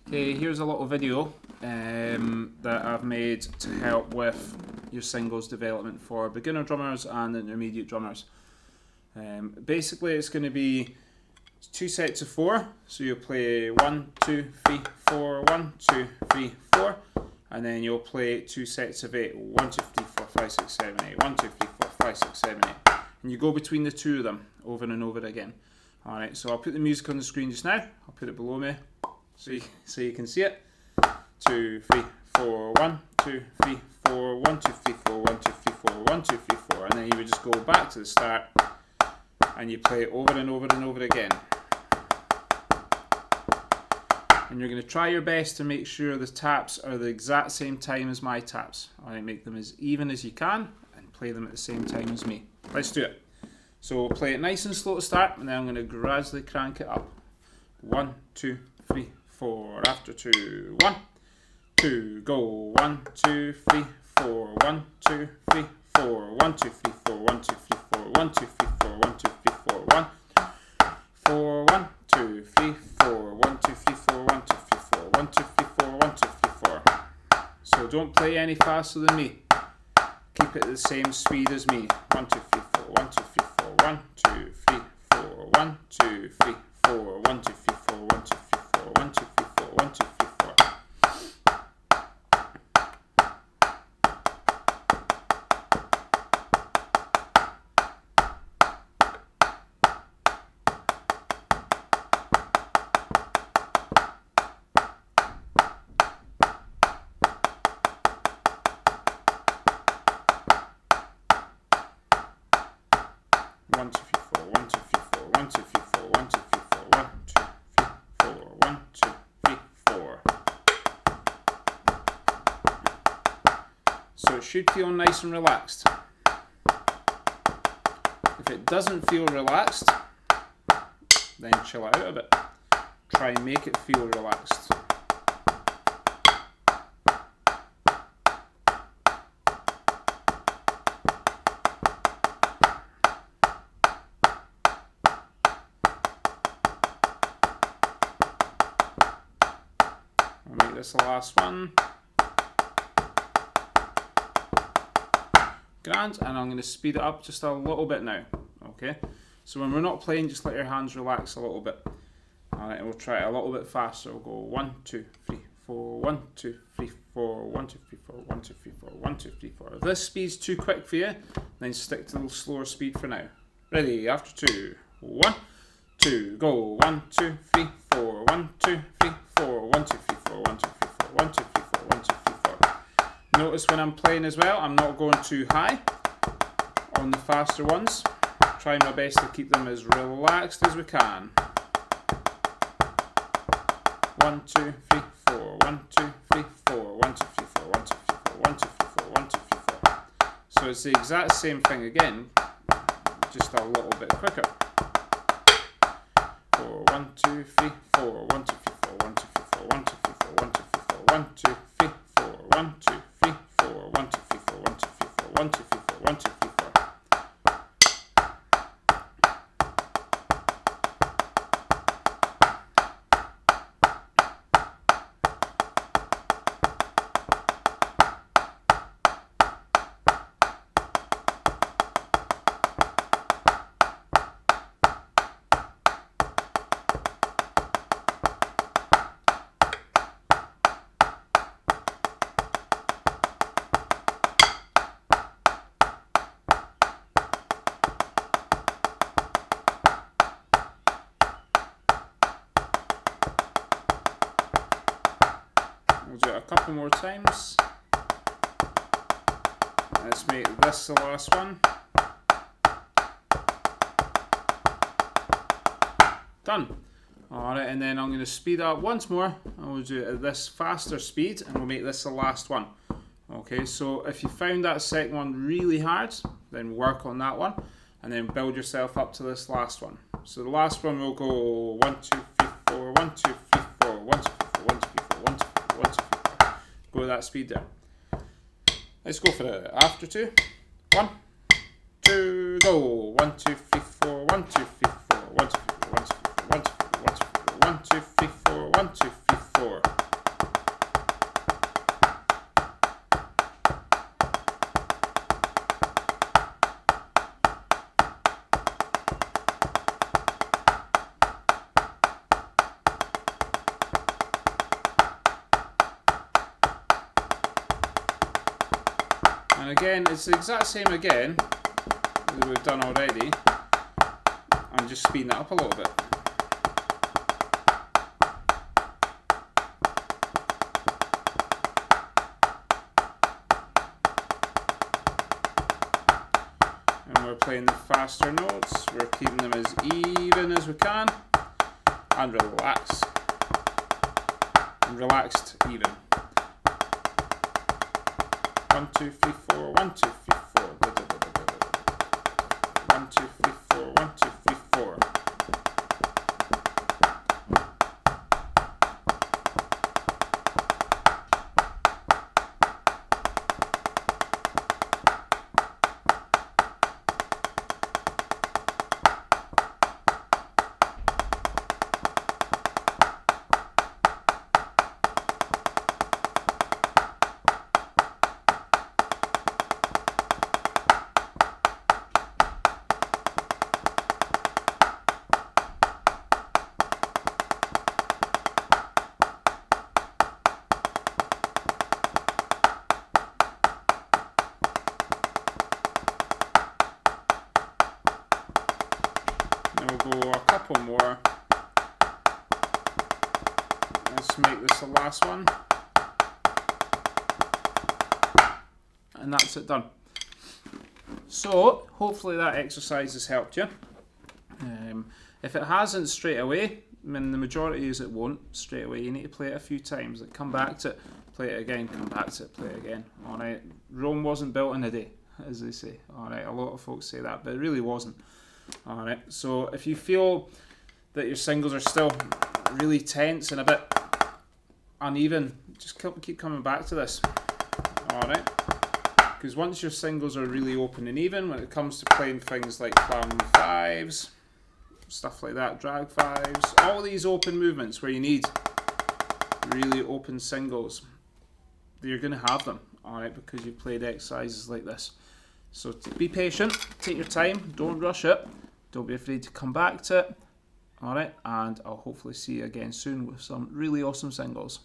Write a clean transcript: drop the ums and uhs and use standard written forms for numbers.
Okay, here's a little video that I've made to help with your singles development for beginner drummers and intermediate drummers. Basically, it's going to be 2 sets of 4, so you'll play 1, 2, 3, 4, 1, 2, 3, 4, and then you'll play 2 sets of 8, 1, 2, 3, 4, 5, 6, 7, 8, 1, 2, 3, 4, 5, 6, 7, 8, and you go between the two of them over and over again. Alright, so I'll put the music on the screen just now, I'll put it below me so you can see it. 2, 3, 4, 1, 2, 3, 4, 1, 2, 3, 4, 1, 2, 3, 4, 1, 2, 3, 4, and then you would just go back to the start and you play it over and over and over again. And you're going to try your best to make sure the taps are the exact same time as my taps. Alright, make them as even as you can and play them at the same time as me. Let's do it. So we'll play it nice and slow to start, and then I'm going to gradually crank it up. 1, 2, 3, 4, after 2, 1, 2, go, 1, 2, 3, 4, 1, 2, 3, 4, 1, 2, 3, 4, 1, 2, 3, 4, 1, 2, 3, 4, 1, 2, 3, 4, 1, 4, 1, 2, 3, 4, 1, 2, 3, 4, 1, 2, 3, 4, 1, 2, 3, 4, 1, 2, 3, 4. So don't play any faster than me. Keep it at the same speed as me. 1, 2, 3, 4, 1, 2, 3, 4, 1, 2, 3, 4, 1, 2, 3, 4, 1, 2, 3, 4, 1, 2, 3, 4, 1, 2, 3, 4, 1, 2, 3, 4. One, two, three, four, 1, 2, 3, 4, 1, 2, 3, 4, 1, 2, 3, 4, 1, 2, 3, 4, 1, 2, 3, 4. So it should feel nice and relaxed. If it doesn't feel relaxed, then chill it out a bit. Try and make it feel relaxed. I'll make this the last one. Grand, and I'm going to speed it up just a little bit now. Okay, so when we're not playing, just let your hands relax a little bit. Alright, we'll try it a little bit faster. We'll go 1, 2, 3, 4, 1, 2, 3, 4, 1, 2, 3, 4, 1, 2, 3, 4, 1, 2, 3, 4. If this speed's too quick for you, then stick to the slower speed for now. Ready, after 2, 1, 2, go, 1, 2, 3, 4, 1, 2, 3, 4, 1, 2, 3, 4, 1, 2, 3, 4, 1, 2, 3, 4, 1, 2, 3, 4. Notice when I'm playing as well, I'm not going too high on the faster ones. Trying my best to keep them as relaxed as we can. 1, 2, 3, 4, 1, 2, 3, 4, 1, 2, 3, 4, 1, 2, 3, 4, 1, 2, 3, 4, 1, 2, 3, 4. So it's the exact same thing again, just a little bit quicker. 4, 1, 2, 3, 4, 1, 2, 3, 4, 1, 2, 3, 4, 1, 2, 3, 4, 1, 2, 3, 4, 1, 2, 3, 4, 1, 2, 3, 4, 1, 2, 3, 4, 1, 2, 3, 4, 1, 2, 3, 4, 1, 2, 3, 4. We'll do it a couple more times. Let's make this the last one. Done. Alright, and then I'm going to speed up once more, and we'll do it at this faster speed, and we'll make this the last one. Okay, so if you found that second one really hard, then work on that one, and then build yourself up to this last one. So the last one will go 1, 2, 3, 4, 1, 2, 3, 4, 1, 2, 3, 4, 1, 2, 3, 4, 1, 2, 3, 4, 1, 2, 3, 4. Go at that speed there. Let's go for it. After 2. 1, 2, go. 1, 2, 3, 4, 1, 2, 3, 4, 1, 2, 3, 4, 1, 2, 3, 4, 1, 2, 3, 4, 1, 2, 3, 4, 1, 2, 3, 4. And again, it's the exact same again that we've done already. I'm just speeding it up a little bit. And we're playing the faster notes, we're keeping them as even as we can, and relax. And relaxed even. 1, 2, 3, 4, 1, 2, 3, 4. 1, 2, 3, 4, 1, 2, 3, 4. We'll go a couple more. Let's make this the last one. And that's it done. So, hopefully that exercise has helped you. If it hasn't straight away, I mean the majority is it won't straight away. You need to play it a few times. Like come back to it, play it again, come back to it, play it again. Alright, Rome wasn't built in a day, as they say. Alright, a lot of folks say that, but it really wasn't. Alright, so if you feel that your singles are still really tense and a bit uneven, just keep coming back to this. Alright, because once your singles are really open and even, when it comes to playing things like clam 5s, stuff like that, drag 5s, all these open movements where you need really open singles, you're going to have them, alright, because you've played exercises like this. So be patient, take your time, don't rush it, don't be afraid to come back to it, alright, and I'll hopefully see you again soon with some really awesome singles.